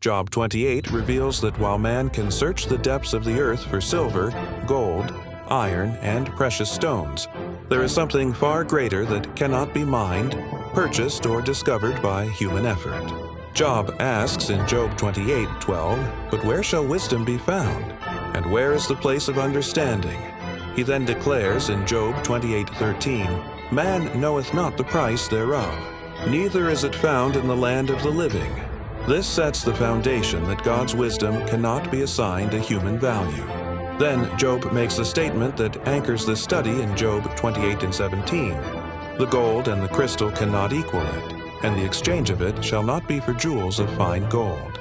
Job 28 reveals that while man can search the depths of the earth for silver, gold, iron, and precious stones, there is something far greater that cannot be mined, purchased, or discovered by human effort. Job asks in Job 28:12, "But where shall wisdom be found? And where is the place of understanding?" He then declares in Job 28:13, "Man knoweth not the price thereof, neither is it found in the land of the living." This sets the foundation that God's wisdom cannot be assigned a human value. Then Job makes a statement that anchors this study in Job 28:17. "The gold and the crystal cannot equal it, and the exchange of it shall not be for jewels of fine gold."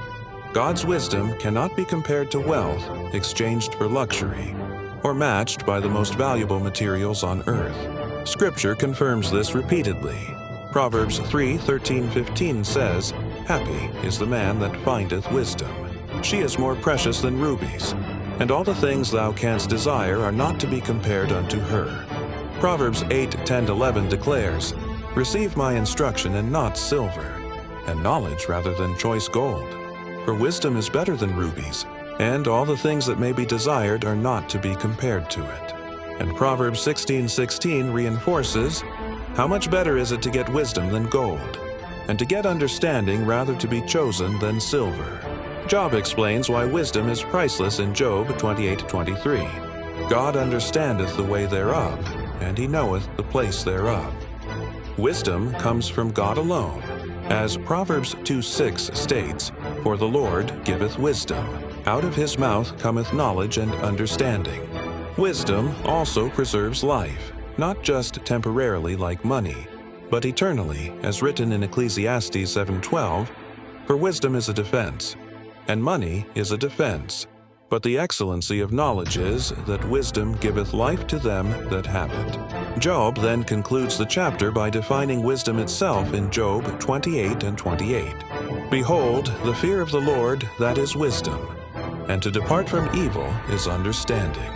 God's wisdom cannot be compared to wealth exchanged for luxury, or matched by the most valuable materials on earth. Scripture confirms this repeatedly. Proverbs 3:13-15 says, "Happy is the man that findeth wisdom. She is more precious than rubies, and all the things thou canst desire are not to be compared unto her." Proverbs 8:10-11 declares, "Receive my instruction and not silver, and knowledge rather than choice gold. For wisdom is better than rubies, and all the things that may be desired are not to be compared to it." And Proverbs 16:16 reinforces, "How much better is it to get wisdom than gold, and to get understanding rather to be chosen than silver." Job explains why wisdom is priceless in Job 28:23. "God understandeth the way thereof, and he knoweth the place thereof." Wisdom comes from God alone. As Proverbs 2:6 states, "For the Lord giveth wisdom. Out of his mouth cometh knowledge and understanding." Wisdom also preserves life, not just temporarily like money, but eternally, as written in Ecclesiastes 7:12, "For wisdom is a defense, and money is a defense. But the excellency of knowledge is that wisdom giveth life to them that have it." Job then concludes the chapter by defining wisdom itself in Job 28:28. "Behold, the fear of the Lord, that is wisdom, and to depart from evil is understanding."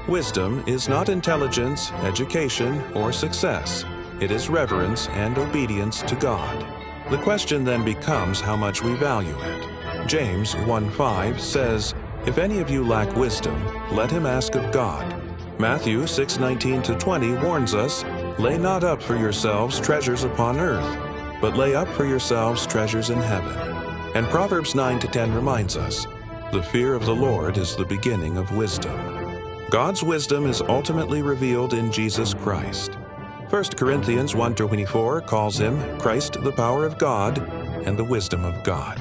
Wisdom is not intelligence, education, or success. It is reverence and obedience to God. The question then becomes how much we value it. James 1:5 says, "If any of you lack wisdom, let him ask of God." Matthew 6:19-20 warns us, "Lay not up for yourselves treasures upon earth, but lay up for yourselves treasures in heaven." And Proverbs 9-10 reminds us, "The fear of the Lord is the beginning of wisdom." God's wisdom is ultimately revealed in Jesus Christ. 1 Corinthians 1:24 calls him Christ the power of God and the wisdom of God.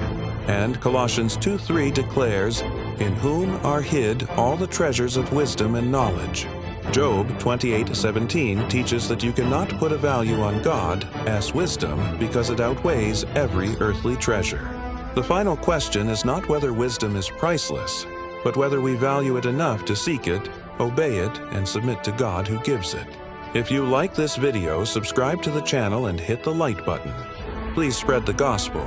And Colossians 2:3 declares, "In whom are hid all the treasures of wisdom and knowledge." Job 28:17 teaches that you cannot put a value on God as wisdom because it outweighs every earthly treasure. The final question is not whether wisdom is priceless, but whether we value it enough to seek it, obey it, and submit to God who gives it. If you like this video, subscribe to the channel and hit the like button. Please spread the gospel